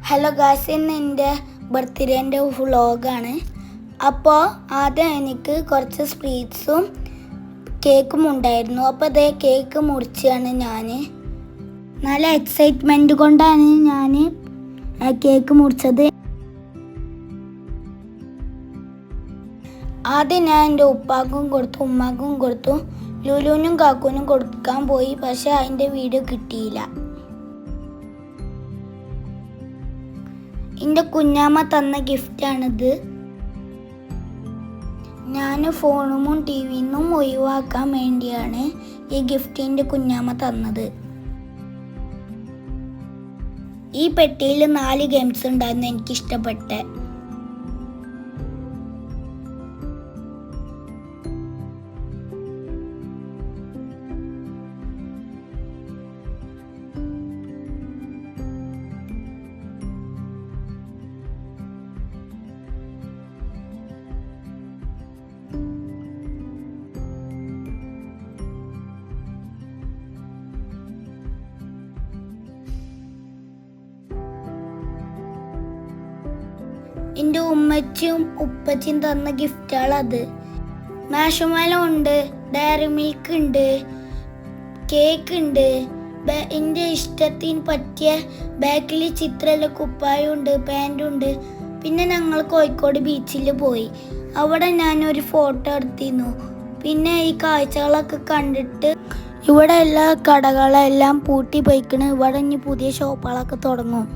Hello guys, ഇന്ന് എൻ്റെ ബർത്ത്ഡേൻ്റെ വ്ളോഗാണ്. അപ്പോൾ ആദ്യം എനിക്ക് കുറച്ച് സ്വീറ്റ്സും കേക്കും ഉണ്ടായിരുന്നു. അപ്പോൾ അതേ കേക്ക് മുറിച്ചാണ് ഞാൻ. നല്ല എക്സൈറ്റ്മെൻറ്റ് കൊണ്ടാണ് ഞാൻ കേക്ക് മുറിച്ചത്. ആദ്യം ഞാൻ എൻ്റെ ഉപ്പാക്കും കൊടുത്തു, ഉമ്മാക്കും കൊടുത്തു, ലുലുവിനും കാക്കൂനും കൊടുക്കാൻ പോയി. പക്ഷെ അതിൻ്റെ വീഡിയോ കിട്ടിയില്ല. എൻ്റെ കുഞ്ഞാമ്മ തന്ന ഗിഫ്റ്റാണിത്. ഞാൻ ഫോണും ടി വിന്നും ഒഴിവാക്കാൻ വേണ്ടിയാണ് ഈ ഗിഫ്റ്റ് എൻ്റെ കുഞ്ഞാമ്മ തന്നത്. ഈ പെട്ടിയിൽ 4 ഗെയിംസ് ഉണ്ടായിരുന്നു എനിക്കിഷ്ടപ്പെട്ട. എൻ്റെ ഉമ്മച്ചിയും ഉപ്പച്ചിയും തന്ന ഗിഫ്റ്റുകളത്. മാഷ്മലോ ഉണ്ട്, ഡയറി മിൽക്ക് ഉണ്ട്, കേക്ക് ഉണ്ട്, എൻ്റെ ഇഷ്ടത്തിന് പറ്റിയ ബാക്കിൽ ചിത്രമുള്ള കുപ്പായം ഉണ്ട്, പാൻറ്റും ഉണ്ട്. പിന്നെ ഞങ്ങൾ കോഴിക്കോട് ബീച്ചിൽ പോയി. അവിടെ ഞാനൊരു ഫോട്ടോ എടുത്തിരുന്നു. പിന്നെ ഈ കാഴ്ചകളൊക്കെ കണ്ടിട്ട് ഇവിടെ എല്ലാ കടകളെല്ലാം പൂട്ടി പോയിക്കണ്. ഇവിടെ ഇനി പുതിയ ഷോപ്പുകളൊക്കെ തുടങ്ങും.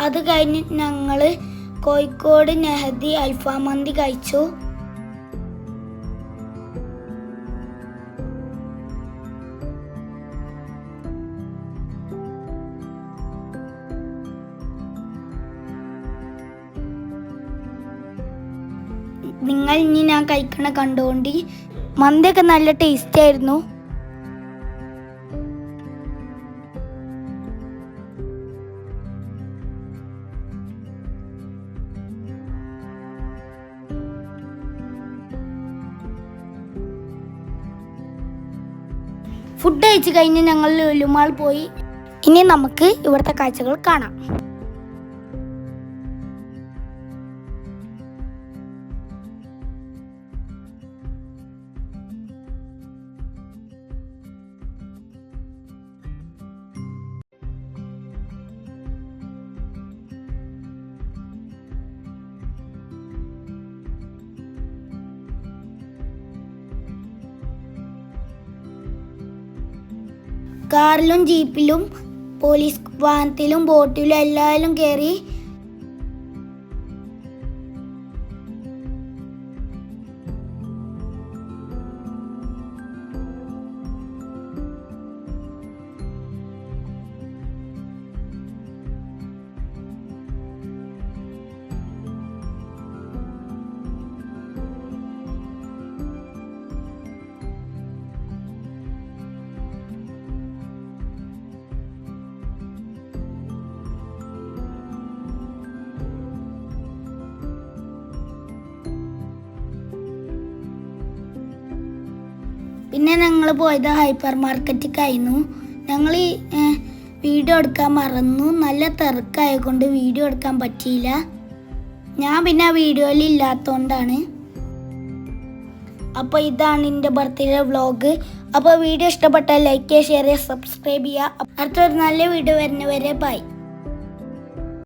അത് കഴിഞ്ഞ് ഞങ്ങൾ കോഴിക്കോട് നെഹദി അൽഫാം മന്തി കഴിച്ചു. നിങ്ങൾ ഇനി ഞാൻ കഴിക്കണ കണ്ടുകൊണ്ട്. മന്തിയൊക്കെ നല്ല ടേസ്റ്റ് ആയിരുന്നു. ഫുഡ് കഴിച്ച് കഴിഞ്ഞ് ഞങ്ങൾ ലുലുമാൾ പോയി. ഇനി നമുക്ക് ഇവിടുത്തെ കാഴ്ചകൾ കാണാം. കാറിലും ജീപ്പിലും പോലീസ് വാഹനത്തിലും ബോട്ടിലും എല്ലാവരും കയറി. പിന്നെ ഞങ്ങൾ പോയത് ഹൈപ്പർ മാർക്കറ്റിലേക്കായിരുന്നു. ഞങ്ങൾ വീഡിയോ എടുക്കാൻ മറന്നു. നല്ല തിരക്കായതുകൊണ്ട് വീഡിയോ എടുക്കാൻ പറ്റിയില്ല. ഞാൻ പിന്നെ ആ വീഡിയോയിൽ ഇല്ലാത്തതുകൊണ്ടാണ്. അപ്പോൾ ഇതാണ് എൻ്റെ ബർത്ത്ഡേ വ്ളോഗ്. അപ്പോൾ വീഡിയോ ഇഷ്ടപ്പെട്ടാൽ ലൈക്ക് ചെയ്യുക, ഷെയർ ചെയ്യുക, സബ്സ്ക്രൈബ് ചെയ്യുക. അടുത്തൊരു നല്ല വീഡിയോ വരുന്നവരെ ബൈ.